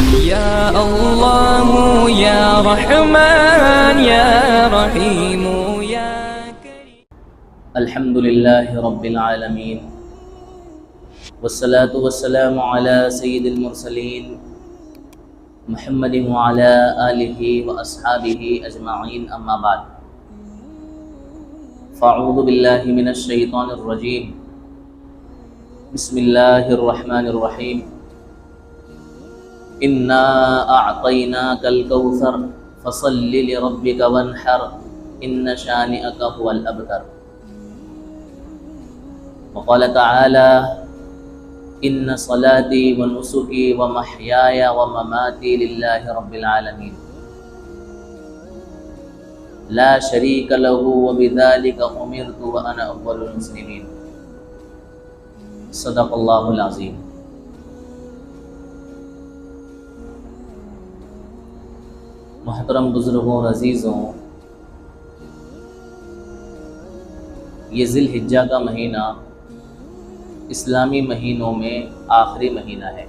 یا اللہ یا رحمن یا رحیم یا کریم۔ الحمد للہ رب العالمین والصلاة والسلام علی سید المرسلین محمد وعلی آلہ واصحابہ اجمعین، اما بعد فاعوذ باللہ من الشیطان الرجیم، بسم اللہ الرحمن الرحیم۔ انا اعطیناک الکوثر فصل لربک وانحر ان شانئک هو الابتر۔ وقال تعالی ان صلاتی ونسکی ومحیای ومماتی للہ رب العالمین لا شریک له وبذلک امرت وانا اول المسلمین۔ صدق اللہ العظیم۔ محترم بزرگوں اور عزیزوں، یہ ذی الحجہ کا مہینہ اسلامی مہینوں میں آخری مہینہ ہے،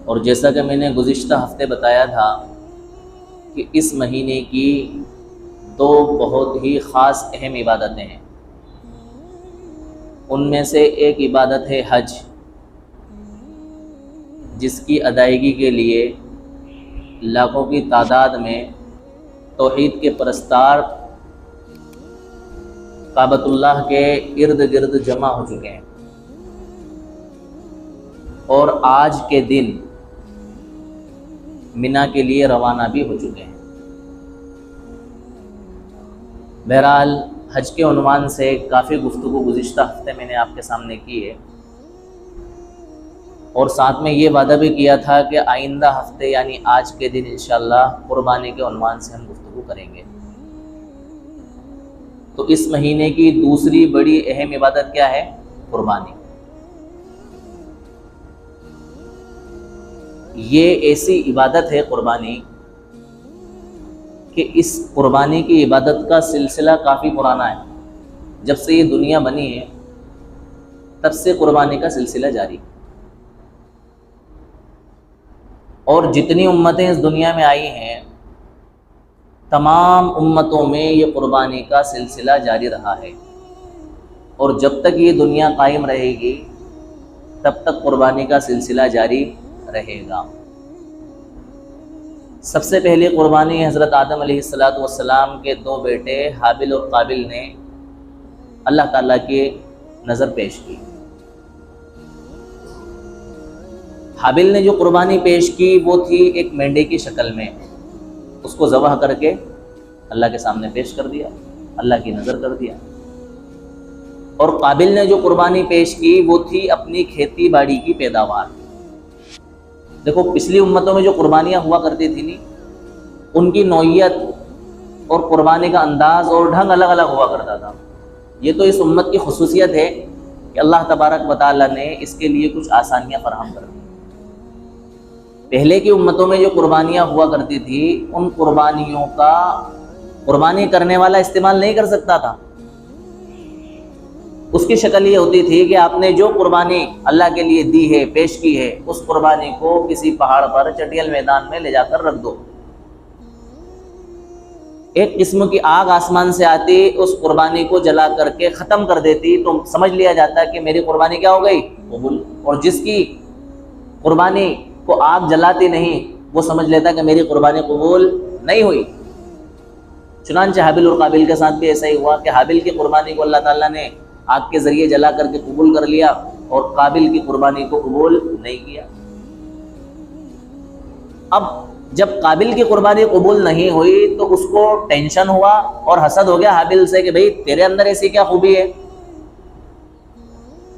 اور جیسا کہ میں نے گزشتہ ہفتے بتایا تھا کہ اس مہینے کی دو بہت ہی خاص اہم عبادتیں ہیں۔ ان میں سے ایک عبادت ہے حج، جس کی ادائیگی کے لیے لاکھوں کی تعداد میں توحید کے پرستار کعبۃ اللہ کے ارد گرد جمع ہو چکے ہیں، اور آج کے دن منا کے لیے روانہ بھی ہو چکے ہیں۔ بہرحال حج کے عنوان سے کافی گفتگو گزشتہ ہفتے میں نے آپ کے سامنے کی ہے، اور ساتھ میں یہ وعدہ بھی کیا تھا کہ آئندہ ہفتے یعنی آج کے دن انشاءاللہ قربانی کے عنوان سے ہم گفتگو کریں گے۔ تو اس مہینے کی دوسری بڑی اہم عبادت کیا ہے؟ قربانی۔ یہ ایسی عبادت ہے قربانی کہ اس قربانی کی عبادت کا سلسلہ کافی پرانا ہے۔ جب سے یہ دنیا بنی ہے تب سے قربانی کا سلسلہ جاری، اور جتنی امتیں اس دنیا میں آئی ہیں تمام امتوں میں یہ قربانی کا سلسلہ جاری رہا ہے، اور جب تک یہ دنیا قائم رہے گی تب تک قربانی کا سلسلہ جاری رہے گا۔ سب سے پہلے قربانی حضرت آدم علیہ السلام کے دو بیٹے حابل اور قابل نے اللہ تعالیٰ کی نظر پیش کی۔ حابل نے جو قربانی پیش کی وہ تھی ایک مینڈے کی شکل میں، اس کو ذبح کر کے اللہ کے سامنے پیش کر دیا، اللہ کی نظر کر دیا۔ اور قابل نے جو قربانی پیش کی وہ تھی اپنی کھیتی باڑی کی پیداوار۔ دیکھو پچھلی امتوں میں جو قربانیاں ہوا کرتی تھی ان کی نوعیت اور قربانی کا انداز اور ڈھنگ الگ الگ ہوا کرتا تھا۔ یہ تو اس امت کی خصوصیت ہے کہ اللہ تبارک و تعالیٰ نے اس کے لیے کچھ آسانیاں فراہم کر دی۔ پہلے کی امتوں میں جو قربانیاں ہوا کرتی تھی ان قربانیوں کا قربانی کرنے والا استعمال نہیں کر سکتا تھا۔ اس کی شکل یہ ہوتی تھی کہ آپ نے جو قربانی اللہ کے لیے دی ہے، پیش کی ہے، اس قربانی کو کسی پہاڑ پر چٹیل میدان میں لے جا کر رکھ دو۔ ایک قسم کی آگ آسمان سے آتی، اس قربانی کو جلا کر کے ختم کر دیتی، تو سمجھ لیا جاتا کہ میری قربانی کیا ہو گئی؟ قبول۔ اور جس کی قربانی کو آگ جلاتی نہیں وہ سمجھ لیتا کہ میری قربانی قبول نہیں ہوئی۔ چنانچہ حابل اور قابل کے ساتھ بھی ایسا ہی ہوا کہ حابل کی قربانی کو اللہ تعالیٰ نے آگ کے ذریعے جلا کر کے قبول کر لیا، اور قابل کی قربانی کو قبول نہیں کیا۔ اب جب قابل کی قربانی قبول نہیں ہوئی تو اس کو ٹینشن ہوا اور حسد ہو گیا حابل سے کہ بھئی تیرے اندر ایسی کیا خوبی ہے،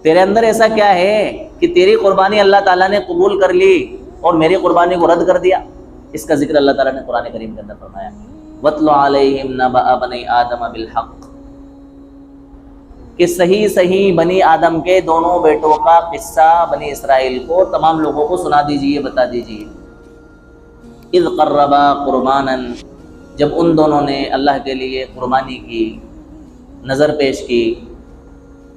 تیرے اندر ایسا کیا ہے کہ تیری قربانی اللہ تعالیٰ نے قبول کر لی اور میری قربانی کو رد کر دیا۔ اس کا ذکر اللہ تعالیٰ نے قرآن کریم کے اندر فرمایا، وَاتْلُ عَلَيْهِمْ نَبَأَ بَنِي آدَمَ بِالْحَقِّ، کہ صحیح بنی آدم کے دونوں بیٹوں کا قصہ بنی اسرائیل کو تمام لوگوں کو سنا دیجئے، بتا دیجئے۔ اِذْ قَرَّبَا قُرْبَانًا، جب ان دونوں نے اللہ کے لیے قربانی کی، نظر پیش کی،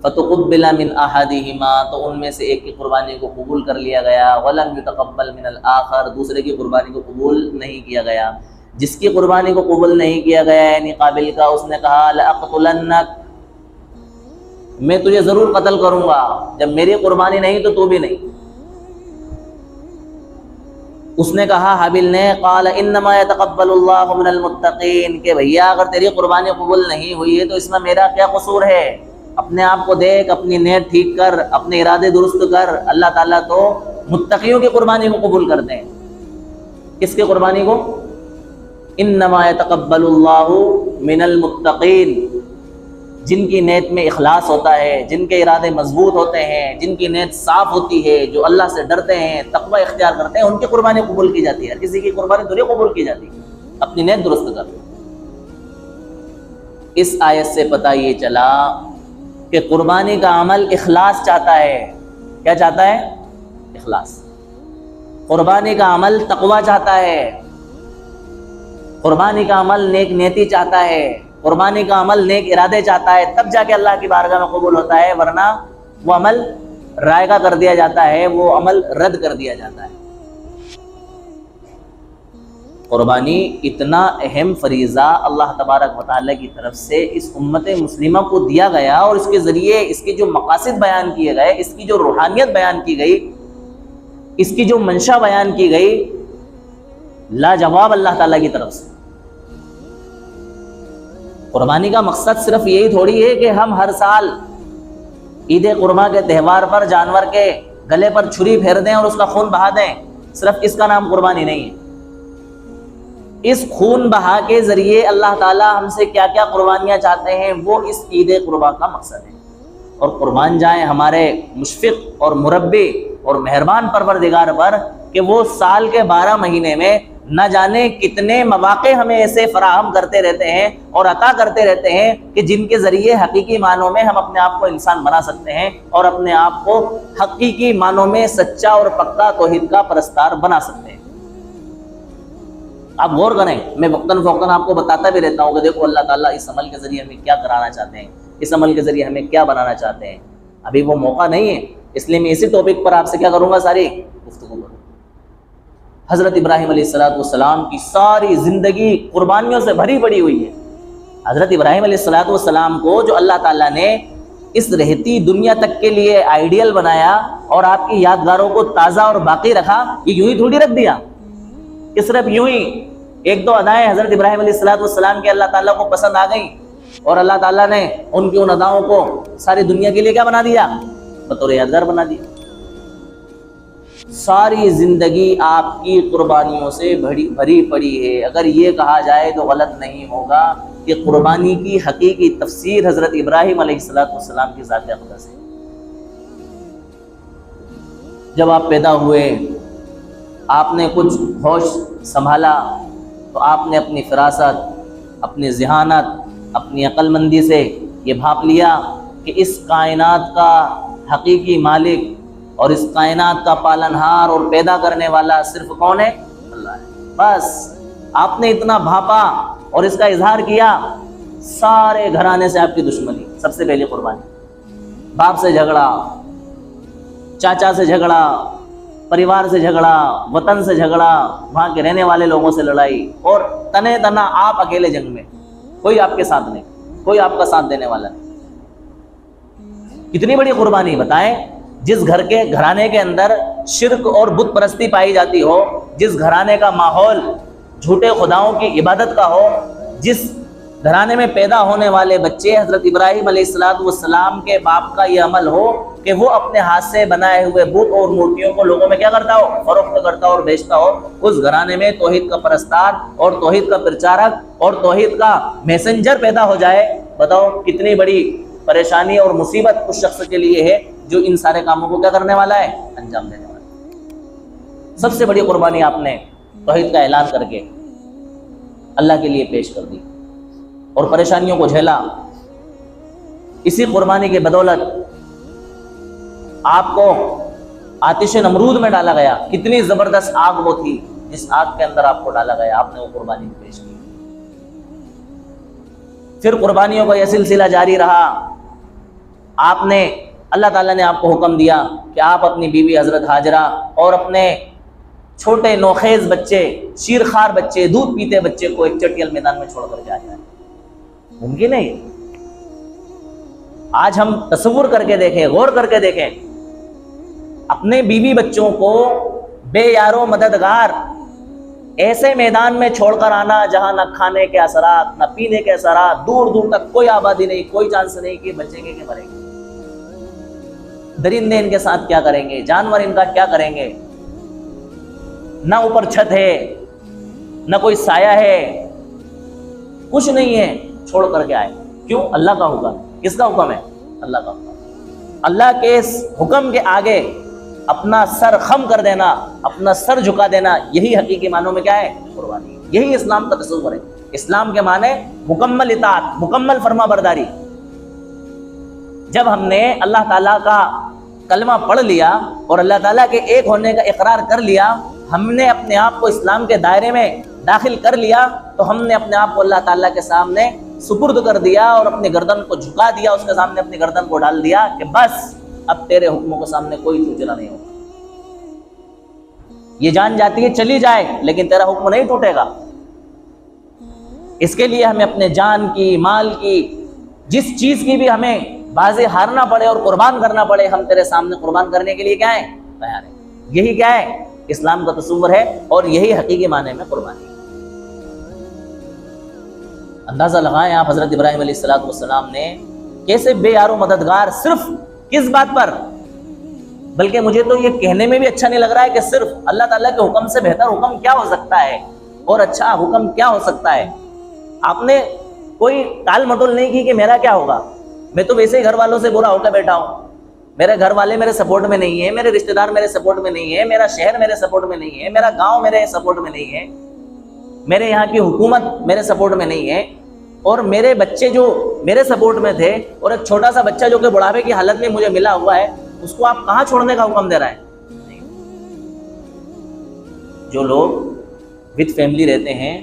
فتقبل من احدہما، تو ان میں سے ایک کی قربانی کو قبول کر لیا گیا، ولم یتقبل من الآخر، دوسرے کی قربانی کو قبول نہیں کیا گیا۔ جس کی قربانی کو قبول نہیں کیا گیا یعنی قابل کا، اس نے کہا لأقتلنک، میں تجھے ضرور قتل کروں گا، جب میری قربانی نہیں تو تو بھی نہیں۔ اس نے کہا حابیل نے، قال انما يتقبل اللہ من المتقین، کہ بھیا اگر تیری قربانی قبول نہیں ہوئی ہے تو اس میں میرا کیا قصور ہے؟ اپنے آپ کو دیکھ، اپنی نیت ٹھیک کر، اپنے ارادے درست کر۔ اللہ تعالیٰ تو متقیوں کی قربانی کو قبول کرتے ہیں۔ کس کی قربانی کو؟ انما يتقبل اللہ من المتقین، جن کی نیت میں اخلاص ہوتا ہے، جن کے ارادے مضبوط ہوتے ہیں، جن کی نیت صاف ہوتی ہے، جو اللہ سے ڈرتے ہیں، تقوی اختیار کرتے ہیں، ان کی قربانی قبول کی جاتی ہے۔ ہر کسی کی قربانی تھوڑی قبول کی جاتی ہے، اپنی نیت درست کر۔ اس آیت سے پتہ یہ چلا کہ قربانی کا عمل اخلاص چاہتا ہے۔ کیا چاہتا ہے؟ اخلاص۔ قربانی کا عمل تقوی چاہتا ہے، قربانی کا عمل نیک نیتی چاہتا ہے، قربانی کا عمل نیک ارادے چاہتا ہے، تب جا کے اللہ کی بارگاہ میں قبول ہوتا ہے، ورنہ وہ عمل رائگاں کر دیا جاتا ہے، وہ عمل رد کر دیا جاتا ہے۔ قربانی اتنا اہم فریضہ اللہ تبارک و تعالیٰ کی طرف سے اس امت مسلمہ کو دیا گیا، اور اس کے ذریعے اس کے جو مقاصد بیان کیے گئے، اس کی جو روحانیت بیان کی گئی، اس کی جو منشا بیان کی گئی، لاجواب اللہ تعالیٰ کی طرف سے۔ قربانی کا مقصد صرف یہی تھوڑی ہے کہ ہم ہر سال عید قرباں کے تہوار پر جانور کے گلے پر چھری پھیر دیں اور اس کا خون بہا دیں، صرف اس کا نام قربانی نہیں ہے۔ اس خون بہا کے ذریعے اللہ تعالیٰ ہم سے کیا کیا قربانیاں چاہتے ہیں، وہ اس عید قرباں کا مقصد ہے۔ اور قربان جائیں ہمارے مشفق اور مربی اور مہربان پروردگار پر کہ وہ سال کے 12 مہینے میں نہ جانے کتنے مواقع ہمیں ایسے فراہم کرتے رہتے ہیں اور عطا کرتے رہتے ہیں کہ جن کے ذریعے حقیقی معنوں میں ہم اپنے آپ کو انسان بنا سکتے ہیں اور اپنے آپ کو حقیقی معنوں میں سچا اور پکا توحید کا پرستار بنا سکتے ہیں۔ آپ غور کریں، میں وقتاً فوقتاً آپ کو بتاتا بھی رہتا ہوں کہ دیکھو اللہ تعالیٰ اس عمل کے ذریعے ہمیں کیا کرانا چاہتے ہیں، اس عمل کے ذریعے ہمیں کیا بنانا چاہتے ہیں۔ ابھی وہ موقع نہیں ہے، اس لیے میں اسی ٹاپک پر آپ سے کیا کروں گا، ساری گفتگو کروں۔ حضرت ابراہیم علیہ السلام کی ساری زندگی قربانیوں سے بھری پڑی ہوئی ہے۔ حضرت ابراہیم علیہ السلام کو جو اللہ تعالیٰ نے اس رہتی دنیا تک کے لیے آئیڈیل بنایا اور آپ کی یادگاروں کو تازہ اور باقی رکھا، یہ یوں ہی تھوڑی رکھ دیا کہ صرف یوں ہی ایک دو ادائیں حضرت ابراہیم علیہ السلام کے اللہ تعالیٰ کو پسند آ گئیں اور اللہ تعالیٰ نے ان کی ان اداؤں کو ساری دنیا کے لیے کیا بنا دیا، بطور یادگار بنا دیا۔ ساری زندگی آپ کی قربانیوں سے بھری پڑی ہے۔ اگر یہ کہا جائے تو غلط نہیں ہوگا کہ قربانی کی حقیقی تفسیر حضرت ابراہیم علیہ السلام کی ذات اقدس ہے۔ جب آپ پیدا ہوئے، آپ نے کچھ ہوش سنبھالا تو آپ نے اپنی فراست، اپنی ذہانت، اپنی عقل مندی سے یہ بھاپ لیا کہ اس کائنات کا حقیقی مالک اور اس کائنات کا پالنہار اور پیدا کرنے والا صرف کون ہے؟ اللہ ہے۔ بس آپ نے اتنا بھاپا اور اس کا اظہار کیا، سارے گھرانے سے آپ کی دشمنی، سب سے پہلی قربانی، باپ سے جھگڑا، چاچا سے جھگڑا، پریوار سے جھگڑا، وطن سے جھگڑا، وہاں کے رہنے والے لوگوں سے لڑائی، اور تنے تنا آپ اکیلے جنگ میں، کوئی آپ کے ساتھ نہیں، کوئی آپ کا ساتھ دینے والا نہیں۔ کتنی بڑی قربانی بتائیں، جس گھر کے گھرانے کے اندر شرک اور بت پرستی پائی جاتی ہو، جس گھرانے کا ماحول جھوٹے خداؤں کی عبادت کا ہو، جس گھرانے میں پیدا ہونے والے بچے حضرت ابراہیم علیہ السلام کے باپ کا یہ عمل ہو کہ وہ اپنے ہاتھ سے بنائے ہوئے بت اور مورتیوں کو لوگوں میں کیا کرتا ہو، فروخت کرتا اور بیچتا ہو، اس گھرانے میں توحید کا پرستار اور توحید کا پرچارک اور توحید کا میسنجر پیدا ہو جائے، بتاؤ کتنی بڑی پریشانی اور مصیبت اس شخص کے لیے ہے جو ان سارے کاموں کو کیا کرنے والا ہے، انجام دینے والا ہے۔ سب سے بڑی قربانی آپ نے توحید کا اعلان کر کے اللہ کے لیے پیش کر دی اور پریشانیوں کو جھیلا۔ اسی قربانی کی بدولت آپ کو آتش نمرود میں ڈالا گیا۔ کتنی زبردست آگ وہ تھی جس آگ کے اندر آپ کو ڈالا گیا، آپ نے وہ قربانی پیش کی۔ پھر قربانیوں کا یہ سلسلہ جاری رہا، آپ نے اللہ تعالیٰ نے آپ کو حکم دیا کہ آپ اپنی بیوی حضرت ہاجرہ اور اپنے چھوٹے نوخیز بچے، شیرخوار بچے، دودھ پیتے بچے کو ایک چٹیل میدان میں چھوڑ کر کے آ جائیں؟ ممکن ہے یہ؟ آج ہم تصور کر کے دیکھیں، غور کر کے دیکھیں، اپنے بیوی بچوں کو بے یارو مددگار ایسے میدان میں چھوڑ کر آنا جہاں نہ کھانے کے اثرات، نہ پینے کے اثرات، دور دور تک کوئی آبادی نہیں، کوئی چانس نہیں کہ بچیں گے کہ مریں گے۔ درندے ان کے ساتھ کیا کریں گے، جانور ان کا کیا کریں گے، نہ اوپر چھت ہے، نہ کوئی سایہ ہے، کچھ نہیں ہے، چھوڑ کر کے آئے۔ کیوں؟ اللہ کا حکم۔ کس کا حکم ہے؟ اللہ کا حکم۔ اللہ کے اس حکم کے آگے اپنا سر خم کر دینا، اپنا سر جھکا دینا، یہی حقیقی معنوں میں کیا ہے؟ قربانی۔ یہی اسلام کا تصور ہے۔ اسلام کے معنی مکمل اطاعت، مکمل فرما برداری۔ جب ہم نے اللہ تعالیٰ کا کلمہ پڑھ لیا اور اللہ تعالیٰ کے ایک ہونے کا اقرار کر لیا، ہم نے اپنے آپ کو اسلام کے دائرے میں داخل کر لیا، تو ہم نے اپنے آپ کو اللہ تعالیٰ کے سامنے سپرد کر دیا اور اپنی گردن کو جھکا دیا، اس کے سامنے اپنی گردن کو ڈال دیا کہ بس اب تیرے حکموں کے سامنے کوئی چوچلا نہیں ہوگا۔ یہ جان جاتی ہے چلی جائے لیکن تیرا حکم نہیں ٹوٹے گا۔ اس کے لیے ہمیں اپنے جان کی، مال کی، جس چیز کی بھی ہمیں بازی ہارنا پڑے اور قربان کرنا پڑے، ہم تیرے سامنے قربان کرنے کے لیے کیا ہے؟ تیار ہیں۔ یہی کیا ہے؟ اسلام کا تصور ہے، اور یہی حقیقی معنی میں قربانی ہے۔ اندازہ لگائیں آپ حضرت ابراہیم علیہ السلام نے کیسے بے یار و مددگار، صرف کس بات پر؟ بلکہ مجھے تو یہ کہنے میں بھی اچھا نہیں لگ رہا ہے کہ صرف اللہ تعالیٰ کے حکم سے بہتر حکم کیا ہو سکتا ہے اور اچھا حکم کیا ہو سکتا ہے۔ آپ نے کوئی ٹال مٹول نہیں کی کہ میرا کیا ہوگا، میں تو ویسے ہی گھر والوں سے برا ہو کے بیٹھا ہوں، میرے گھر والے میرے سپورٹ میں نہیں ہیں، میرے رشتہ دار میرے سپورٹ میں نہیں ہے، میرا شہر میرے سپورٹ میں نہیں ہے، میرا گاؤں میرے سپورٹ میں نہیں ہے، میرے یہاں کی حکومت میرے سپورٹ میں نہیں ہے، اور میرے بچے جو میرے سپورٹ میں تھے، اور ایک چھوٹا سا بچہ جو کہ بڑھاپے کی حالت میں مجھے ملا ہوا ہے، اس کو آپ کہاں چھوڑنے کا حکم دے رہا ہے؟ جو لوگ وتھ فیملی رہتے ہیں،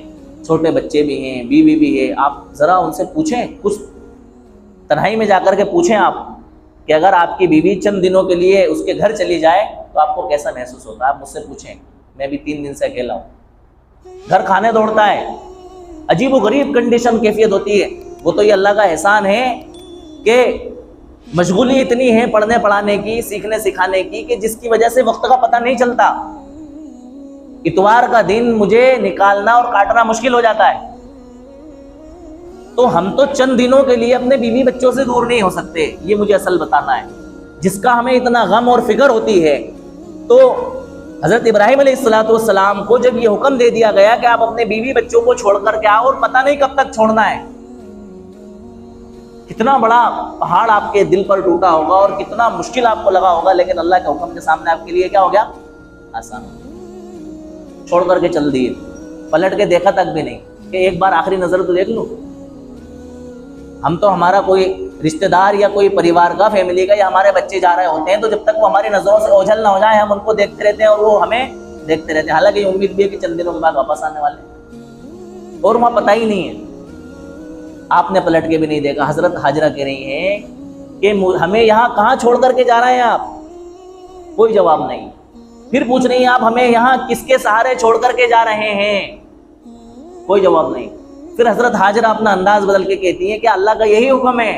چھوٹے بچے بھی ہیں، بیوی بھی ہے، آپ ذرا ان سے پوچھیں، کچھ تنہائی میں جا کر کے پوچھیں آپ کہ اگر آپ کی بیوی چند دنوں کے لیے اس کے گھر چلی جائے تو آپ کو کیسا محسوس ہوتا ہے؟ آپ مجھ سے پوچھیں، میں بھی 3 دن سے اکیلا ہوں، گھر کھانے دوڑتا ہے، عجیب و غریب کنڈیشن کیفیت ہوتی ہے۔ وہ تو یہ اللہ کا احسان ہے کہ مشغولی اتنی ہے پڑھنے پڑھانے کی، سیکھنے سکھانے کی، کہ جس کی وجہ سے وقت کا پتہ نہیں چلتا۔ اتوار کا دن مجھے نکالنا اور کاٹنا مشکل ہو جاتا ہے، تو ہم تو چند دنوں کے لیے اپنے بیوی بچوں سے دور نہیں ہو سکتے، یہ مجھے اصل بتانا ہے، جس کا ہمیں اتنا غم اور فکر ہوتی ہے۔ تو حضرت ابراہیم علیہ السلام کو جب یہ حکم دے دیا گیا کہ آپ اپنے بیوی بچوں کو چھوڑ کر کے آؤ، اور پتہ نہیں کب تک چھوڑنا ہے، کتنا بڑا پہاڑ آپ کے دل پر ٹوٹا ہوگا اور کتنا مشکل آپ کو لگا ہوگا، لیکن اللہ کے حکم کے سامنے آپ کے لیے کیا ہو گیا؟ آسان ہو گیا۔ چھوڑ کر کے چل دیے، پلٹ کے دیکھا تک بھی نہیں کہ ایک بار آخری نظر تو دیکھ لوں۔ ہم تو ہمارا کوئی رشتہ دار یا کوئی پریوار کا، فیملی کا، یا ہمارے بچے جا رہے ہوتے ہیں تو جب تک وہ ہماری نظروں سے اوجھل نہ ہو جائے ہم ان کو دیکھتے رہتے ہیں اور وہ ہمیں دیکھتے رہتے ہیں، حالانکہ یہ امید بھی ہے کہ چند دنوں کے بعد واپس آنے والے ہیں، اور وہاں پتہ ہی نہیں ہے۔ آپ نے پلٹ کے بھی نہیں دیکھا۔ حضرت ہاجرہ کہہ رہی ہیں کہ ہمیں یہاں کہاں چھوڑ کر کے جا رہے ہیں آپ؟ کوئی جواب نہیں۔ پھر پوچھ رہی ہیں آپ ہمیں یہاں کس کے سہارے چھوڑ کر کے جا رہے ہیں؟ کوئی جواب نہیں۔ پھر حضرت ہاجرہ اپنا انداز بدل کے کہتی ہیں کہ اللہ کا یہی حکم ہے۔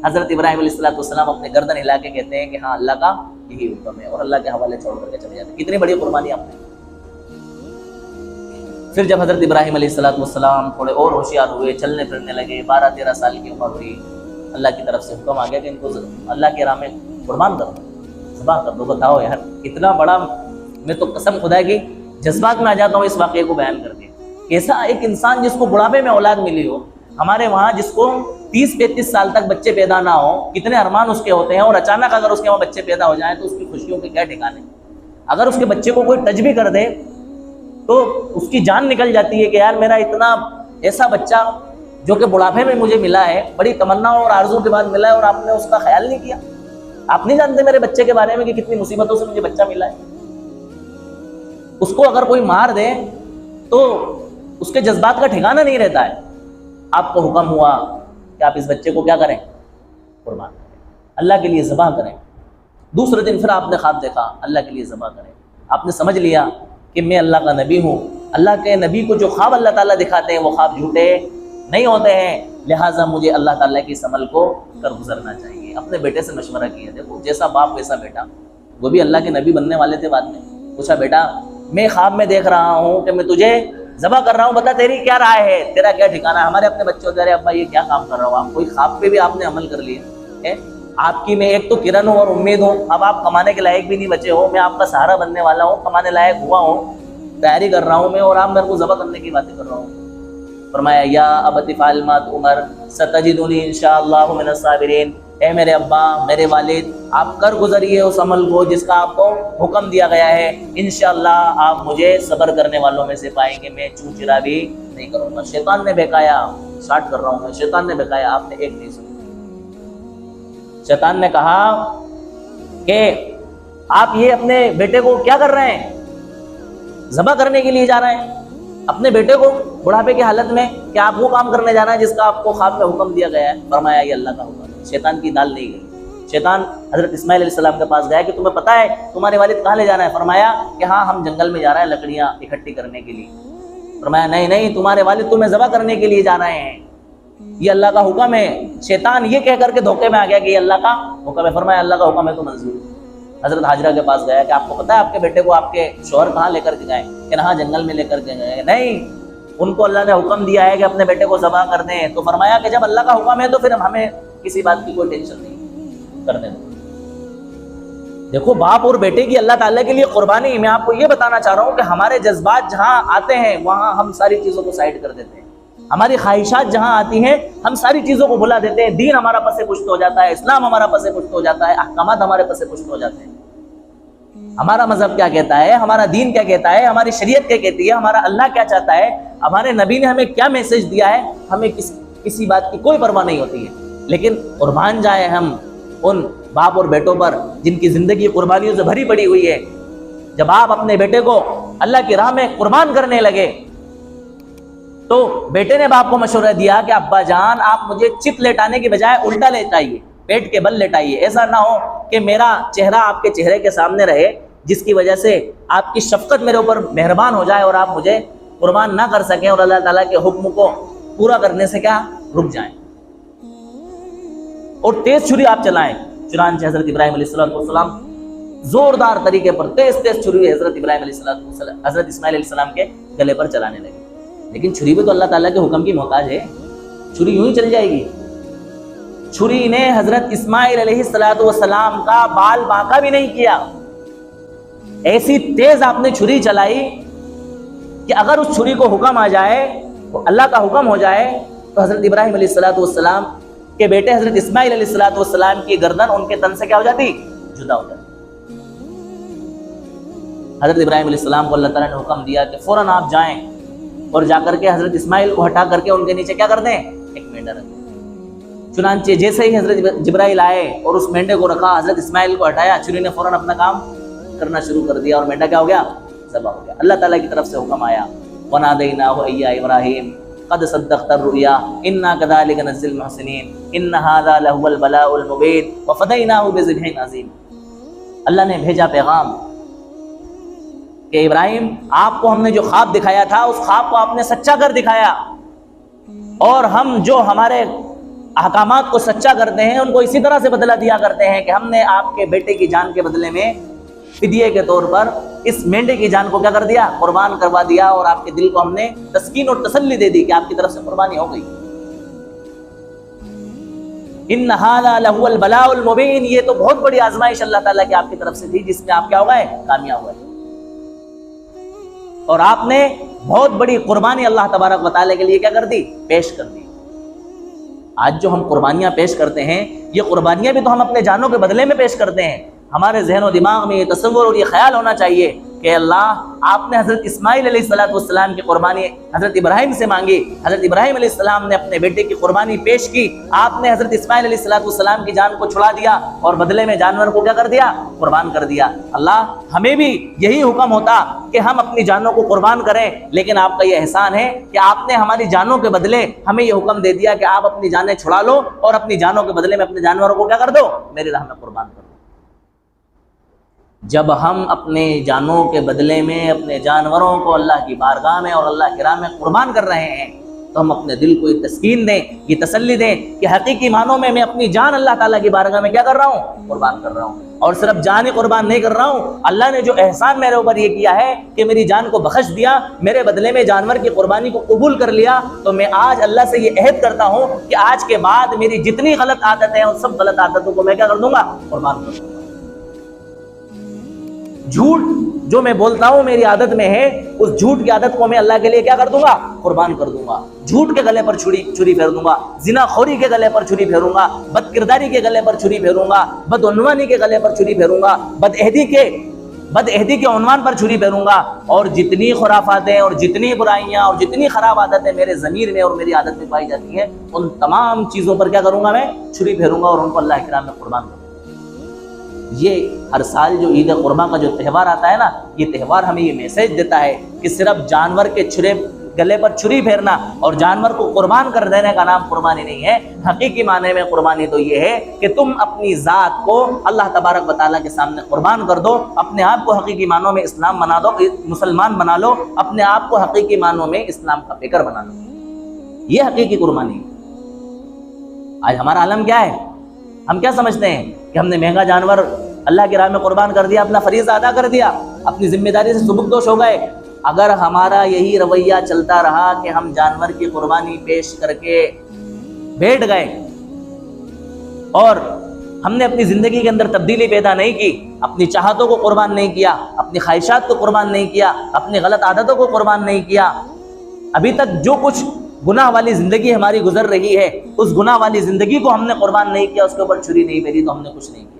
حضرت ابراہیم علیہ السلام اپنے گردن ہلا کے کہتے ہیں کہ ہاں اللہ کا یہی حکم ہے، اور اللہ کے حوالے چھوڑ کر کے چلے جاتے ہیں۔ کتنی بڑی قربانی آپ نے۔ پھر جب حضرت ابراہیم علیہ السلام تھوڑے اور ہوشیار ہوئے، چلنے پھرنے لگے، 12-13 سال کی عمر ہوئی، اللہ کی طرف سے حکم آ گیا کہ ان کو اللہ کے راہ میں قربان کر دو، ذبح کر دو۔ بتاؤ یار اتنا بڑا، میں تو قسم خدا کی جذبات میں آ جاتا ہوں اس واقعے کو بیان کر کے۔ ایسا ایک انسان جس کو بڑھاپے میں اولاد ملی ہو، ہمارے وہاں جس کو 30-35 سال تک بچے پیدا نہ ہوں، کتنے ارمان اس کے ہوتے ہیں، اور اچانک اگر اس کے وہاں بچے پیدا ہو جائیں تو اس کی خوشیوں کے کیا ٹھکانے۔ اگر اس کے بچے کو کوئی ٹچ بھی کر دے تو اس کی جان نکل جاتی ہے کہ یار میرا اتنا ایسا بچہ جو کہ بڑھاپے میں مجھے ملا ہے، بڑی تمنا اور آرزو کے بعد ملا ہے، اور آپ نے اس کا خیال نہیں کیا۔ آپ نہیں جانتے میرے بچے کے بارے میں کہ کتنی مصیبتوں سے مجھے بچہ ملا ہے۔ اس کو اگر کوئی مار دے تو اس کے جذبات کا ٹھکانہ نہیں رہتا ہے۔ آپ کو حکم ہوا کہ آپ اس بچے کو کیا کریں؟ قربان کریں۔ اللہ کے لیے ذبح کریں. دوسرے دن پھر آپ نے خواب دیکھا, اللہ کے لیے ذبح کریں. آپ نے سمجھ لیا کہ میں اللہ کا نبی ہوں, اللہ کے نبی کو جو خواب اللہ تعالیٰ دکھاتے ہیں وہ خواب جھوٹے نہیں ہوتے ہیں, لہٰذا مجھے اللہ تعالیٰ کی اس عمل کو کر گزرنا چاہیے. اپنے بیٹے سے مشورہ کیا, دیکھو جیسا باپ ویسا بیٹا, وہ بھی اللہ کے نبی بننے والے تھے. بعد میں پوچھا, بیٹا میں خواب میں دیکھ رہا ہوں کہ میں تجھے ذبح کر رہا ہوں, بتا تیری کیا رائے ہے, تیرا کیا ٹھکانہ ہے. ہمارے اپنے بچے ہوتے ہیں, ارے ابا یہ کیا کام کر رہا ہوں, آپ کوئی خواب پہ بھی آپ نے عمل کر لیا. آپ کی میں ایک تو کرن ہوں اور امید ہوں, اب آپ کمانے کے لائق بھی نہیں بچے ہو, میں آپ کا سہارا بننے والا ہوں, کمانے لائق ہوا ہوں, تیاری کر رہا ہوں میں, اور آپ میرے کو ذبح کرنے کی باتیں کر رہا ہوں. فرمایا, یا ابت افعل ما تؤمر ستجدنی انشاءاللہ من الصابرین. اے میرے ابا, میرے والد, آپ کر گزریے اس عمل کو جس کا آپ کو حکم دیا گیا ہے, انشاءاللہ آپ مجھے صبر کرنے والوں میں سے پائیں گے, میں چوں چرا بھی نہیں کروں گا. شیطان نے بہکایا, اسٹارٹ کر رہا ہوں میں, شیطان نے بہکایا, آپ نے ایک نہیں سنی. شیطان نے کہا کہ آپ یہ اپنے بیٹے کو کیا کر رہے ہیں, ذبح کرنے کے لیے جا رہے ہیں اپنے بیٹے کو بڑھاپے کی حالت میں, کہ آپ وہ کام کرنے جا رہے ہیں جس کا آپ کو خواب میں حکم دیا گیا ہے. فرمایا یہ اللہ کا حکم ہے. شیطان کی دال نہیں گئی. شیطان حضرت اسماعیل علیہ السلام کے پاس گیا کہ تمہیں پتہ ہے تمہارے والد کہاں لے جانا ہے. فرمایا کہ ہاں ہم جنگل میں جا رہے ہیں لکڑیاں اکٹھی کرنے کے لیے. فرمایا نہیں نہیں, تمہارے والد تمہیں ذبح کرنے کے لیے جا رہے ہیں, یہ اللہ کا حکم ہے. شیطان یہ کہہ کر کے دھوکے میں آ گیا کہ یہ اللہ کا حکم ہے. فرمایا اللہ کا حکم ہے تو منظور. حضرت حاجرہ کے پاس گیا کہ آپ کو پتہ ہے آپ کے بیٹے کو آپ کے شوہر کہاں لے کر کے گئے, کہ ہاں جنگل میں لے کر کے گئے. نہیں, ان کو اللہ نے حکم دیا ہے کہ اپنے بیٹے کو ذبح کر دیں. تو فرمایا کہ جب اللہ کا حکم ہے تو پھر ہمیں کسی بات کی کوئی ٹینشن نہیں, کرنے دو. دیکھو باپ اور بیٹے کی اللہ تعالیٰ کے لیے قربانی. میں آپ کو یہ بتانا چاہ رہا ہوں کہ ہمارے جذبات جہاں آتے ہیں وہاں ہم ساری چیزوں کو سائڈ کر دیتے ہیں. ہماری خواہشات جہاں آتی ہیں ہم ساری چیزوں کو بھلا دیتے ہیں. دین ہمارا پسے پشت ہو جاتا ہے, اسلام ہمارا پسے پشت ہو جاتا ہے, احکامات ہمارے پسے پشت ہو جاتے ہیں. ہمارا مذہب کیا کہتا ہے, ہمارا دین کیا کہتا ہے, ہماری شریعت کیا کہتی ہے, ہمارا اللہ کیا چاہتا ہے, ہمارے نبی نے ہمیں کیا میسج دیا ہے, ہمیں کسی بات کی کوئی پرواہ نہیں ہوتی ہے. لیکن قربان جائے ہم ان باپ اور بیٹوں پر جن کی زندگی قربانیوں سے بھری پڑی ہوئی ہے. جب آپ اپنے بیٹے کو اللہ کی راہ میں قربان کرنے لگے تو بیٹے نے باپ کو مشورہ دیا کہ ابا جان آپ مجھے چت لیٹانے کی بجائے الٹا لیٹائیے, پیٹ کے بل لیٹائیے. ایسا نہ ہو کہ میرا چہرہ آپ کے چہرے کے سامنے رہے جس کی وجہ سے آپ کی شفقت میرے اوپر مہربان ہو جائے اور آپ مجھے قربان نہ کر سکیں اور اللہ تعالیٰ کے حکم کو پورا کرنے سے کیا رک جائیں, اور تیز چھری آپ چلائیں. چنانچہ حضرت ابراہیم علیہ السلام زوردار طریقے پر تیز چھری حضرت ابراہیم علیہ السلام حضرت اسماعیل علیہ السلام کے گلے پر چلانے لگے. لیکن چھری بھی تو اللہ تعالیٰ کے حکم کی محتاج ہے, چھری یوں ہی چل جائے گی. چھری نے حضرت اسماعیل علیہ السلام کا بال باقا بھی نہیں کیا. ایسی تیز آپ نے چھری چلائی کہ اگر اس چھری کو حکم آ جائے, اللہ کا حکم ہو جائے, تو حضرت ابراہیم علیہ السلام کے بیٹے حضرت اسماعیل علیہ السلام کی گردن ان کے تن سے کیا ہو جاتی, جدا ہو جاتی. حضرت ابراہیم علیہ السلام کو اللہ تعالیٰ نے حکم دیا کہ فوراً آپ جائیں اور جا کر کے حضرت اسماعیل کو ہٹا کر کے ان کے نیچے کیا کر دیں, ایک مینڈا رکھ دیں. چنانچہ جیسے ہی حضرت جبرائیل آئے اور اس مینڈے کو رکھا, حضرت اسماعیل کو ہٹایا, چھری نے فوراً اپنا کام کرنا شروع کر دیا اور مینڈا کیا ہو گیا, ذبح ہو گیا. اللہ تعالیٰ کی طرف سے حکم آیا, وَنَادَيْنَاهُ أَيَّا إِبْرَاهِيمُ قَدْ صَدَّقْتَ الرُّؤْيَا إِنَّا كَذَلِكَ نَجْزِي الْمُحْسِنِينَ إِنَّ هَذَا لَهُوَ الْبَلَاءُ الْمُبِينُ وَفَدَيْنَاهُ بِذِبْحٍ عَظِيمٍ. اللہ نے بھیجا پیغام کہ ابراہیم آپ کو ہم نے جو خواب دکھایا تھا اس خواب کو آپ نے سچا کر دکھایا, اور ہم جو ہمارے احکامات کو سچا کرتے ہیں ان کو اسی طرح سے بدلہ دیا کرتے ہیں کہ ہم نے آپ کے بیٹے کی جان کے بدلے میں فدیے کے طور پر اس مینڈے کی جان کو کیا کر دیا, قربان کروا دیا, اور آپ کے دل کو ہم نے تسکین اور تسلی دے دی کہ آپ کی طرف سے قربانی ہو گئی. ان ھذا لہو البلاء المبین, یہ تو بہت بڑی آزمائش اللہ تعالیٰ کی آپ کی طرف سے تھی جس میں آپ کیا ہو گئے, کامیاب ہوئے, اور آپ نے بہت بڑی قربانی اللہ تبارک و تعالیٰ کے لیے کیا کر دی, پیش کر دی. آج جو ہم قربانیاں پیش کرتے ہیں یہ قربانیاں بھی تو ہم اپنے جانوں کے بدلے میں پیش کرتے ہیں. ہمارے ذہن و دماغ میں یہ تصور اور یہ خیال ہونا چاہیے کہ اللہ آپ نے حضرت اسماعیل علیہ السلام کی قربانی حضرت ابراہیم سے مانگی، حضرت ابراہیم علیہ السلام نے اپنے بیٹے کی قربانی پیش کی، آپ نے حضرت اسماعیل علیہ السلام کی جان کو چھڑا دیا اور بدلے میں جانور کو کیا کر دیا؟ قربان کر دیا۔ اللہ ہمیں بھی یہی حکم ہوتا کہ ہم اپنی جانوں کو قربان کریں، لیکن آپ کا یہ احسان ہے کہ آپ نے ہماری جانوں کے بدلے ہمیں یہ حکم دے دیا کہ آپ اپنی جانیں چھڑا لو اور اپنی جانوں کے بدلے میں اپنے جانوروں کو کیا کر دو؟ میری راہ میں قربان کر دو۔ جب ہم اپنے جانوں کے بدلے میں اپنے جانوروں کو اللہ کی بارگاہ میں اور اللہ کی راہ میں قربان کر رہے ہیں تو ہم اپنے دل کو یہ تسکین دیں، یہ تسلی دیں کہ حقیقی معنوں میں اپنی جان اللہ تعالیٰ کی بارگاہ میں کیا کر رہا ہوں؟ قربان کر رہا ہوں۔ اور صرف جان ہی قربان نہیں کر رہا ہوں، اللہ نے جو احسان میرے اوپر یہ کیا ہے کہ میری جان کو بخش دیا، میرے بدلے میں جانور کی قربانی کو قبول کر لیا، تو میں آج اللہ سے یہ عہد کرتا ہوں کہ آج کے بعد میری جتنی غلط عادتیں ہیں ان سب غلط عادتوں کو میں کیا کر دوں گا؟ قربان کر دوں گا۔ جھوٹ جو میں بولتا ہوں میری عادت میں ہے، اس جھوٹ کی عادت کو میں اللہ کے لیے کیا کر دوں گا؟ قربان کر دوں گا۔ جھوٹ کے گلے پر چھری پھیر دوں گا، زنا خوری کے گلے پر چھری پھیروں گا، بد کرداری کے گلے پر چھری پھیروں گا، بدعنوانی کے گلے پر چھری پھیروں گا، بد عہدی کے عنوان پر چھری پھیروں گا، اور جتنی خرافاتیں اور جتنی برائیاں اور جتنی خراب عادتیں میرے ضمیر میں اور میری عادت میں پائی جاتی ہیں، ان تمام چیزوں پر کیا کروں گا؟ میں چھری پھیروں گا اور ان کو اللہ کے راہ میں قربان کروں گا۔ یہ ہر سال جو عید قربان کا جو تہوار آتا ہے نا، یہ تہوار ہمیں یہ میسج دیتا ہے کہ صرف جانور کے گلے پر چھری پھیرنا اور جانور کو قربان کر دینے کا نام قربانی نہیں ہے۔ حقیقی معنی میں قربانی تو یہ ہے کہ تم اپنی ذات کو اللہ تبارک و تعالیٰ کے سامنے قربان کر دو، اپنے آپ کو حقیقی معنوں میں اسلام بنا دو، مسلمان بنا لو، اپنے آپ کو حقیقی معنوں میں اسلام کا پیکر بنا لو۔ یہ حقیقی قربانی ہے۔ آج ہمارا عالم کیا ہے؟ ہم کیا سمجھتے ہیں کہ ہم نے مہنگا جانور اللہ کی راہ میں قربان کر دیا، اپنا فریضہ ادا کر دیا، اپنی ذمہ داری سے سبکدوش ہو گئے۔ اگر ہمارا یہی رویہ چلتا رہا کہ ہم جانور کی قربانی پیش کر کے بیٹھ گئے اور ہم نے اپنی زندگی کے اندر تبدیلی پیدا نہیں کی، اپنی چاہتوں کو قربان نہیں کیا، اپنی خواہشات کو قربان نہیں کیا، اپنی غلط عادتوں کو قربان نہیں کیا، ابھی تک جو کچھ گناہ والی زندگی ہماری گزر رہی ہے، اس گناہ والی زندگی کو ہم نے قربان نہیں کیا، اس کے اوپر چھری نہیں پھیری، تو ہم نے کچھ نہیں کیا۔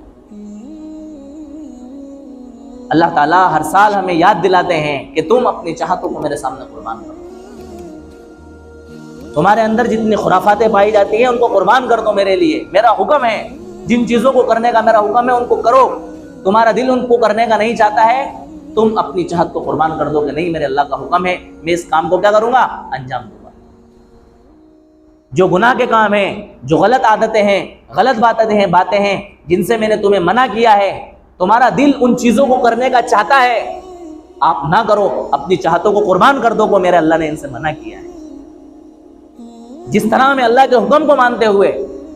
اللہ تعالیٰ ہر سال ہمیں یاد دلاتے ہیں کہ تم اپنی چاہتوں کو میرے سامنے قربان کرو، تمہارے اندر جتنی خرافاتیں پائی جاتی ہیں ان کو قربان کر دو میرے لیے، میرا حکم ہے، جن چیزوں کو کرنے کا میرا حکم ہے ان کو کرو، تمہارا دل ان کو کرنے کا نہیں چاہتا ہے، تم اپنی چاہت کو قربان کر دو کہ نہیں میرے اللہ کا حکم ہے، میں اس کام کو کیا کروں گا؟ انجام دوں گا۔ جو گناہ کے کام ہیں، جو غلط عادتیں ہیں، غلط باتیں ہیں جن سے میں نے تمہیں منع کیا ہے، تمہارا دل ان چیزوں کو کرنے کا چاہتا ہے، آپ نہ کرو، اپنی چاہتوں کو قربان کر دو کہ میرے اللہ نے ان سے منع کیا ہے۔ جس طرح میں اللہ کے حکم کو مانتے ہوئے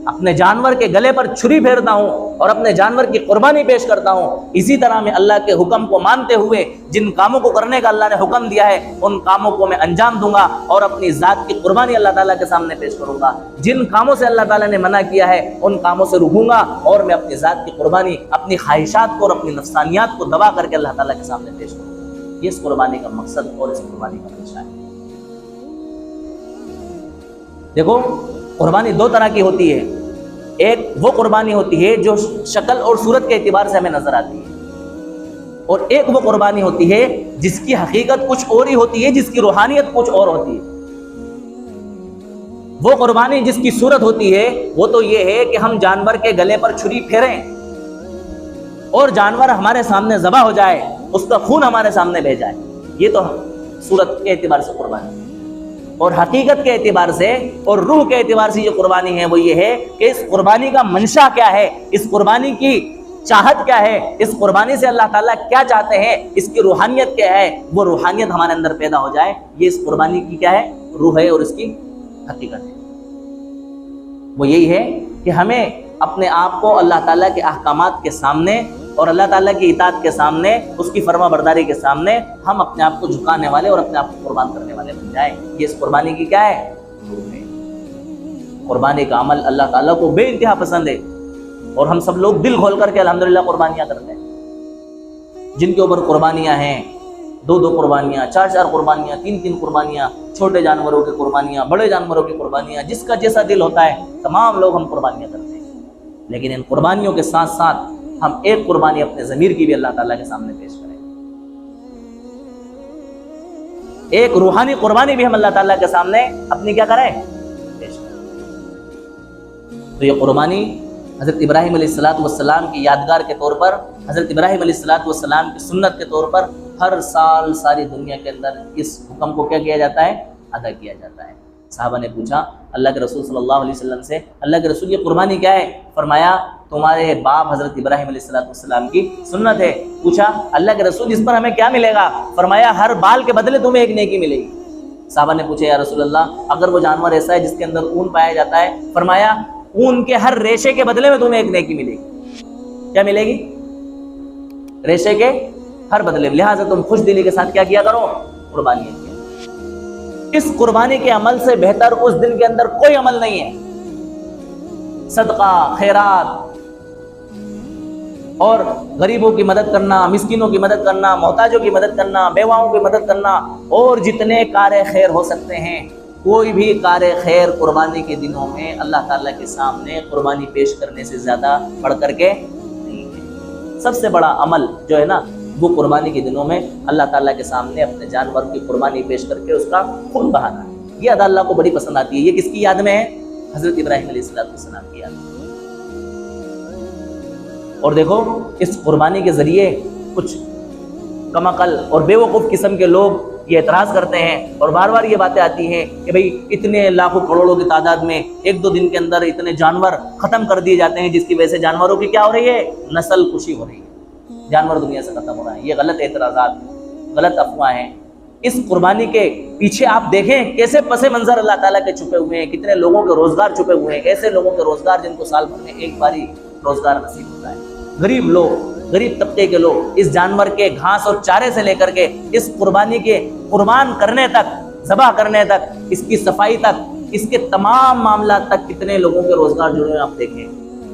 اپنے جانور کے گلے پر چھری پھیرتا ہوں اور اپنے جانور کی قربانی پیش کرتا ہوں، اسی طرح میں اللہ کے حکم کو مانتے ہوئے جن کاموں کو کرنے کا اللہ نے حکم دیا ہے ان کاموں کو میں انجام دوں گا اور اپنی ذات کی قربانی اللہ تعالیٰ کے سامنے پیش کروں گا۔ جن کاموں سے اللہ تعالیٰ نے منع کیا ہے ان کاموں سے رکوں گا اور میں اپنی ذات کی قربانی، اپنی خواہشات کو اور اپنی نفسانیات کو دبا کر کے اللہ تعالیٰ کے سامنے پیش کروں گا۔ یہ اس قربانی کا مقصد اور اس قربانی کا منشا ہے۔ دیکھو، قربانی دو طرح کی ہوتی ہے، ایک وہ قربانی ہوتی ہے جو شکل اور صورت کے اعتبار سے ہمیں نظر آتی ہے، اور ایک وہ قربانی ہوتی ہے جس کی حقیقت کچھ اور ہی ہوتی ہے، جس کی روحانیت کچھ اور ہوتی ہے۔ وہ قربانی جس کی صورت ہوتی ہے وہ تو یہ ہے کہ ہم جانور کے گلے پر چھری پھیریں اور جانور ہمارے سامنے ذبح ہو جائے، اس کا خون ہمارے سامنے بہہ جائے، یہ تو صورت کے اعتبار سے قربانی ہے۔ اور حقیقت کے اعتبار سے اور روح کے اعتبار سے جو قربانی ہے وہ یہ ہے کہ اس قربانی کا منشا کیا ہے، اس قربانی کی چاہت کیا ہے، اس قربانی سے اللہ تعالیٰ کیا چاہتے ہیں، اس کی روحانیت کیا ہے، وہ روحانیت ہمارے اندر پیدا ہو جائے، یہ اس قربانی کی کیا ہے؟ روح ہے اور اس کی حقیقت ہے۔ وہ یہی ہے کہ ہمیں اپنے آپ کو اللہ تعالیٰ کے احکامات کے سامنے اور اللہ تعالیٰ کی اطاعت کے سامنے، اس کی فرما برداری کے سامنے ہم اپنے آپ کو جھکانے والے اور اپنے آپ کو قربان کرنے والے بن جائیں۔ یہ اس قربانی کی کیا ہے؟ روح ہے۔ قربانی کا عمل اللہ تعالیٰ کو بے انتہا پسند ہے اور ہم سب لوگ دل کھول کر کے الحمدللہ قربانیاں کرتے ہیں۔ جن کے اوپر قربانیاں ہیں، 2 قربانیاں، 4 قربانیاں، 3 قربانیاں، چھوٹے جانوروں کی قربانیاں، بڑے جانوروں کی قربانیاں، جس کا جیسا دل ہوتا ہے تمام لوگ ہم قربانیاں کرتے ہیں۔ لیکن ان قربانیوں کے ساتھ ساتھ ہم ایک قربانی اپنے ضمیر کی بھی اللہ تعالیٰ کے سامنے پیش کریں۔ ایک روحانی قربانی بھی ہم اللہ تعالیٰ کے سامنے اپنی کیا کریں، پیش کریں۔ تو یہ قربانی حضرت ابراہیم علیہ السلام کی یادگار کے طور پر، حضرت ابراہیم علیہ السلام کی سنت کے طور پر ہر سال ساری دنیا کے اندر اس حکم کو کیا کیا جاتا ہے، ادا کیا جاتا ہے۔ صحابہ نے پوچھا اللہ کے رسول صلی اللہ علیہ وسلم سے، اللہ کے رسول یہ قربانی کیا ہے؟ فرمایا تمہارے باپ حضرت ابراہیم علیہ السلام کی سنت ہے۔ پوچھا اللہ کے رسول اس پر ہمیں کیا ملے گا؟ فرمایا ہر بال کے بدلے تمہیں ایک نیکی ملے گی۔ صحابہ نے پوچھا یا رسول اللہ اگر وہ جانور ایسا ہے جس کے اندر اون پایا جاتا ہے؟ فرمایا اون کے ہر ریشے کے بدلے میں تمہیں ایک نیکی ملے گی۔ کیا ملے گی؟ ریشے کے ہر بدلے میں۔ لہٰذا تم خوش دلی کے ساتھ کیا کیا کرو؟ قربانی کیا۔ اس قربانی کے عمل سے بہتر اس دن کے اندر کوئی عمل نہیں ہے۔ صدقہ، خیرات اور غریبوں کی مدد کرنا، مسکینوں کی مدد کرنا، محتاجوں کی مدد کرنا، بیواؤں کی مدد کرنا، اور جتنے کار خیر ہو سکتے ہیں، کوئی بھی کار خیر قربانی کے دنوں میں اللہ تعالیٰ کے سامنے قربانی پیش کرنے سے زیادہ بڑھ کر کے نہیں ہے۔ سب سے بڑا عمل جو ہے نا وہ قربانی کے دنوں میں اللہ تعالیٰ کے سامنے اپنے جانور کی قربانی پیش کر کے اس کا خون بہانا ہے۔ یہ ادا اللہ کو بڑی پسند آتی ہے۔ یہ کس کی یاد میں ہے؟ حضرت ابراہیم علیہ السلام کی یاد میں۔ اور دیکھو اس قربانی کے ذریعے کچھ کم عقل اور بے وقوف قسم کے لوگ یہ اعتراض کرتے ہیں اور بار بار یہ باتیں آتی ہیں کہ بھئی اتنے لاکھوں کروڑوں کی تعداد میں ایک دو دن کے اندر اتنے جانور ختم کر دیے جاتے ہیں جس کی وجہ سے جانوروں کی کیا ہو رہی ہے؟ نسل کشی ہو رہی ہے، جانور دنیا سے ختم ہو رہا ہے۔ یہ غلط اعتراضات، غلط افواہیں ہیں۔ اس قربانی کے پیچھے آپ دیکھیں کیسے پس منظر اللہ تعالیٰ کے چھپے ہوئے ہیں، کتنے لوگوں کے روزگار چھپے ہوئے ہیں، ایسے لوگوں کے روزگار جن کو سال بھر میں ایک باری روزگار نصیب ہوتا ہے۔ غریب لوگ، غریب طبقے کے لوگ اس جانور کے گھاس اور چارے سے لے کر کے اس قربانی کے قربان کرنے تک، ذبح کرنے تک، اس کی صفائی تک، اس کے تمام معاملات تک کتنے لوگوں کے روزگار جڑے ہوئے ہیں آپ دیکھیں۔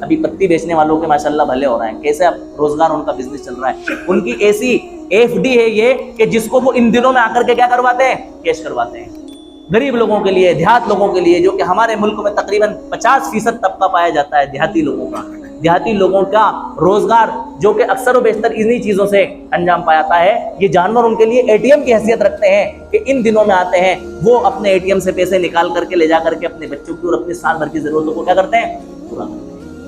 ابھی پتی بیچنے والوں کے ماشاءاللہ بھلے ہو رہے ہیں، کیسے اب روزگار ان کا بزنس چل رہا ہے۔ ان کی ایسی FD ہے یہ کہ جس کو وہ ان دنوں میں آ کر کے کیا کرواتے ہیں؟ کیش کرواتے ہیں۔ غریب لوگوں کے لیے، دیہات لوگوں کے لیے، جو کہ ہمارے ملک میں تقریباً 50% طبقہ پایا جاتا ہے دیہاتی لوگوں کا، دیہاتی لوگوں کا روزگار جو کہ اکثر و بیشتر انہی چیزوں سے انجام پاتا ہے۔ یہ جانور ان کے لیے ATM کی حیثیت رکھتے ہیں کہ ان دنوں میں آتے ہیں، وہ اپنے ATM سے پیسے نکال کر کے لے جا کر کے اپنے بچوں کی اور اپنی سال بھر کی ضرورتوں کو کیا کرتے ہیں؟ پورا کرتے ہیں۔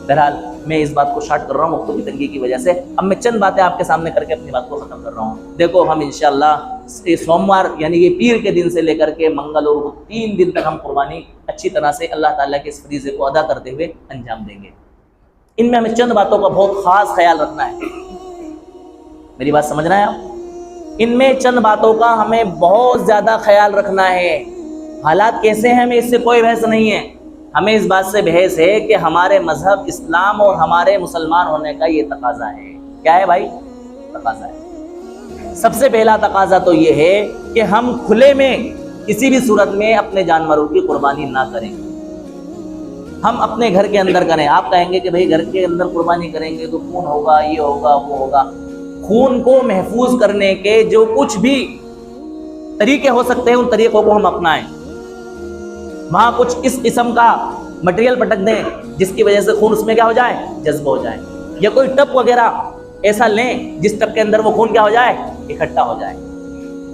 بہرحال میں اس بات کو شارٹ کر رہا ہوں وقت کی تنگی کی وجہ سے۔ اب میں چند باتیں آپ کے سامنے کر کے اپنی بات کو ختم کر رہا ہوں۔ دیکھو ہم انشاءاللہ سوموار یعنی یہ پیر کے دن سے لے کر کے منگل اور 3 دن تک ہم قربانی اچھی طرح سے اللہ تعالیٰ کے اس فریضے کو ادا کرتے ہوئے انجام دیں گے۔ ان میں ہمیں چند باتوں کا بہت خاص خیال رکھنا ہے۔ میری بات سمجھ رہے ہیں آپ؟ ان میں چند باتوں کا ہمیں بہت زیادہ خیال رکھنا ہے۔ حالات کیسے ہیں ہمیں اس سے کوئی بحث نہیں ہے، ہمیں اس بات سے بحث ہے کہ ہمارے مذہب اسلام اور ہمارے مسلمان ہونے کا یہ تقاضا ہے۔ کیا ہے بھائی؟ تقاضا ہے۔ سب سے پہلا تقاضا تو یہ ہے کہ ہم کھلے میں کسی بھی صورت میں اپنے جانوروں کی قربانی نہ کریں، ہم اپنے گھر کے اندر کریں۔ آپ کہیں گے کہ بھائی گھر کے اندر قربانی کریں گے تو خون ہوگا، یہ ہوگا، وہ ہوگا۔ خون کو محفوظ کرنے کے جو کچھ بھی طریقے ہو سکتے ہیں ان طریقوں کو ہم اپنائیں۔ وہاں کچھ اس قسم کا مٹیریل پٹک دیں جس کی وجہ سے خون اس میں کیا ہو جائے؟ جذب ہو جائے، یا کوئی ٹب وغیرہ ایسا لیں جس ٹب کے اندر وہ خون کیا ہو جائے؟ اکٹھا ہو جائے،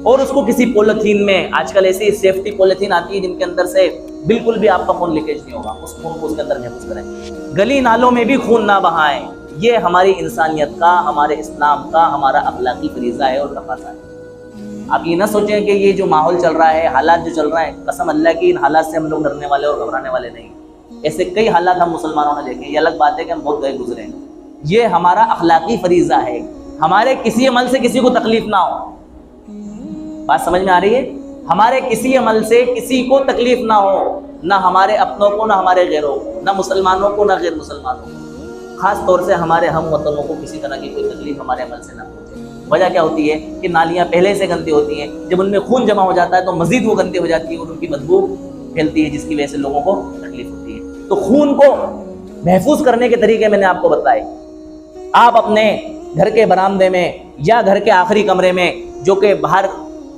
اور اس کو کسی پولیتھین میں، آج کل ایسی سیفٹی پولیتھین آتی ہے جن کے اندر سے بالکل بھی آپ کا خون لیکیج نہیں ہوگا، اس خون کو اس کے اندر محفوظ کریں۔ گلی نالوں میں بھی خون نہ بہائیں، یہ ہماری انسانیت کا، ہمارے اسلام کا، ہمارا اخلاقی فریضہ ہے اور تقاضا ہے۔ آپ یہ نہ سوچیں کہ یہ جو ماحول چل رہا ہے، حالات جو چل رہے ہیں، قسم اللہ کی ان حالات سے ہم لوگ ڈرنے والے اور گھبرانے والے نہیں۔ ایسے کئی حالات ہم مسلمانوں نے دیکھے، یہ الگ بات ہے کہ ہم بہت گئے گزرے ہیں۔ یہ ہمارا اخلاقی فریضہ ہے، ہمارے کسی عمل سے کسی کو تکلیف نہ ہو۔ بات سمجھ میں آ رہی ہے؟ ہمارے کسی عمل سے کسی کو تکلیف نہ ہو، نہ ہمارے اپنوں کو، نہ ہمارے غیروں کو، نہ مسلمانوں کو، نہ غیر مسلمانوں کو۔ خاص طور سے ہمارے ہم وطنوں کو کسی طرح کی کوئی تکلیف ہمارے عمل سے نہ پہنچے۔ وجہ کیا ہوتی ہے کہ نالیاں پہلے سے گندی ہوتی ہیں، جب ان میں خون جمع ہو جاتا ہے تو مزید وہ گندی ہو جاتی ہے اور ان کی بدبو پھیلتی ہے، جس کی وجہ سے لوگوں کو تکلیف ہوتی ہے۔ تو خون کو محفوظ کرنے کے طریقے میں نے آپ کو بتائے۔ آپ اپنے گھر کے برآمدے میں یا گھر کے آخری کمرے میں جو کہ باہر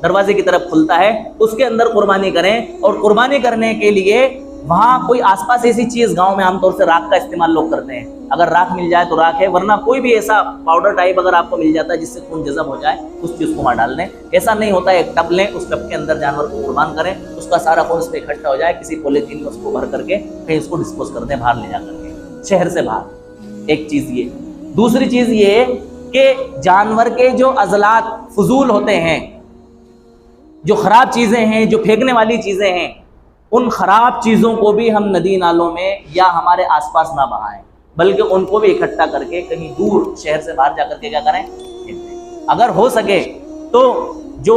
دروازے کی طرف کھلتا ہے اس کے اندر قربانی کریں، اور قربانی کرنے کے لیے وہاں کوئی آس پاس ایسی چیز گاؤں میں عام طور سے راکھ کا استعمال لوگ کرتے ہیں، اگر راکھ مل جائے تو راکھ ہے، ورنہ کوئی بھی ایسا پاؤڈر ٹائپ اگر آپ کو مل جاتا ہے جس سے خون جذب ہو جائے اس چیز کو وہاں ڈال دیں۔ ایسا نہیں ہوتا ہے، ایک ٹب لیں، اس ٹب کے اندر جانور کو قربان کریں، اس کا سارا خون اس پہ اکٹھا ہو جائے، کسی پولیتھین میں اس کو بھر کر کے کہیں اس کو ڈسپوز کر دیں، باہر لے جا کر کے، شہر سے باہر۔ ایک چیز یہ۔ دوسری چیز یہ کہ جانور کے جو عضلات فضول ہوتے ہیں، جو خراب چیزیں ہیں، جو پھینکنے والی چیزیں ہیں، ان خراب چیزوں کو بھی ہم ندی نالوں میں یا ہمارے آس پاس نہ بہائیں، بلکہ ان کو بھی اکٹھا کر کے کہیں دور شہر سے باہر جا کر کے کیا کریں، اگر ہو سکے تو جو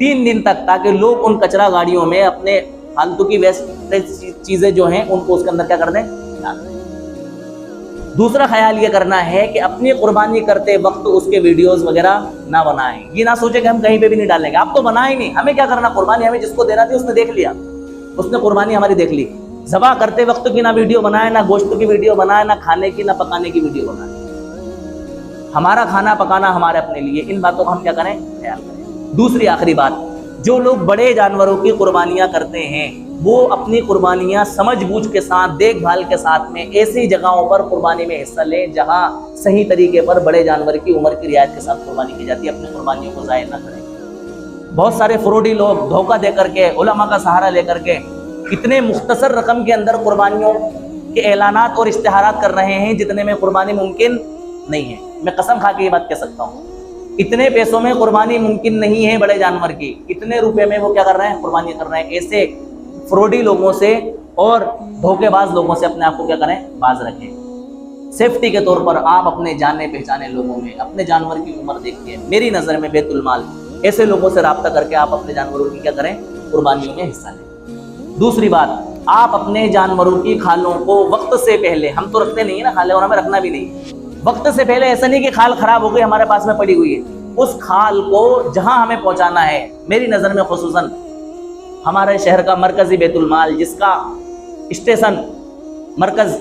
3 دن تک، تاکہ لوگ ان کچرا گاڑیوں میں اپنے فالتو کی ویسٹ چیزیں جو ہیں ان کو اس کے اندر کیا کر دیں، ڈال دیں۔ دوسرا خیال یہ کرنا ہے کہ اپنی قربانی کرتے وقت اس کے ویڈیوز وغیرہ نہ بنائیں، یہ نہ سوچیں کہ ہم کہیں پہ بھی نہیں ڈالیں گے، آپ تو بنائیں نہیں، ہمیں کیا کرنا، قربانی ہمیں جس کو دینا تھی اس نے دیکھ لیا، اس نے قربانی ہماری دیکھ لی۔ ذبح کرتے وقت کی نہ ویڈیو بنائیں، نہ گوشت کی ویڈیو بنائیں، نہ کھانے کی نہ پکانے کی ویڈیو بنائیں۔ ہمارا کھانا پکانا ہمارے اپنے لیے، ان باتوں کا ہم کیا کریں، خیال کریں۔ دوسری آخری بات، جو لوگ بڑے جانوروں کی قربانیاں کرتے ہیں وہ اپنی قربانیاں سمجھ بوجھ کے ساتھ، دیکھ بھال کے ساتھ میں ایسی جگہوں پر قربانی میں حصہ لیں جہاں صحیح طریقے پر بڑے جانور کی عمر کی رعایت کے ساتھ قربانی کی جاتی ہے، اپنی قربانیوں کو ضائع نہ کریں۔ بہت سارے فروڈی لوگ دھوکہ دے کر کے، علماء کا سہارا لے کر کے اتنے مختصر رقم کے اندر قربانیوں کے اعلانات اور اشتہارات کر رہے ہیں جتنے میں قربانی ممکن نہیں ہے۔ میں قسم کھا کے یہ بات کہہ سکتا ہوں، اتنے پیسوں میں قربانی ممکن نہیں ہے بڑے جانور کی، اتنے روپے میں وہ کیا کر رہے ہیں، قربانی کر رہے ہیں۔ ایسے فروڈی لوگوں سے اور دھوکے باز لوگوں سے اپنے آپ کو کیا کریں، باز رکھیں۔ سیفٹی کے طور پر آپ اپنے جانے پہچانے لوگوں میں اپنے جانور کی عمر دیکھیے، میری نظر میں بیت المال ایسے لوگوں سے رابطہ کر کے آپ اپنے جانوروں کی کیا کریں، قربانیوں میں حصہ لیں۔ دوسری بات، آپ اپنے جانوروں کی کھالوں کو وقت سے پہلے، ہم تو رکھتے نہیں ہیں نا کھالیں اور ہمیں رکھنا بھی نہیں، وقت سے پہلے ایسا نہیں کہ کھال خراب ہو گئی ہمارے پاس میں پڑی ہوئی ہے، اس کھال کو جہاں ہمیں پہنچانا ہے، میری نظر میں خصوصاً ہمارے شہر کا مرکزی بیت المال جس کا اسٹیشن مرکز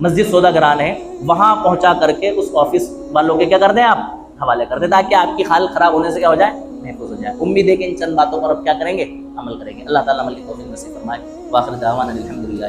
مسجد سودا گران ہے، وہاں پہنچا کر کے اس آفس والوں کے کیا کر دیں، آپ حوالے کر دیں، تاکہ آپ کی کھال خراب ہونے سے کیا ہو جائے، محفوظ ہو جائے۔ امید ہے کہ ان چند باتوں پر اب کیا کریں گے، عمل کریں گے۔ اللہ تعالیٰ عمل کی توفیق نصیب فرمائے۔ وآخر دعوانا الحمدللہ۔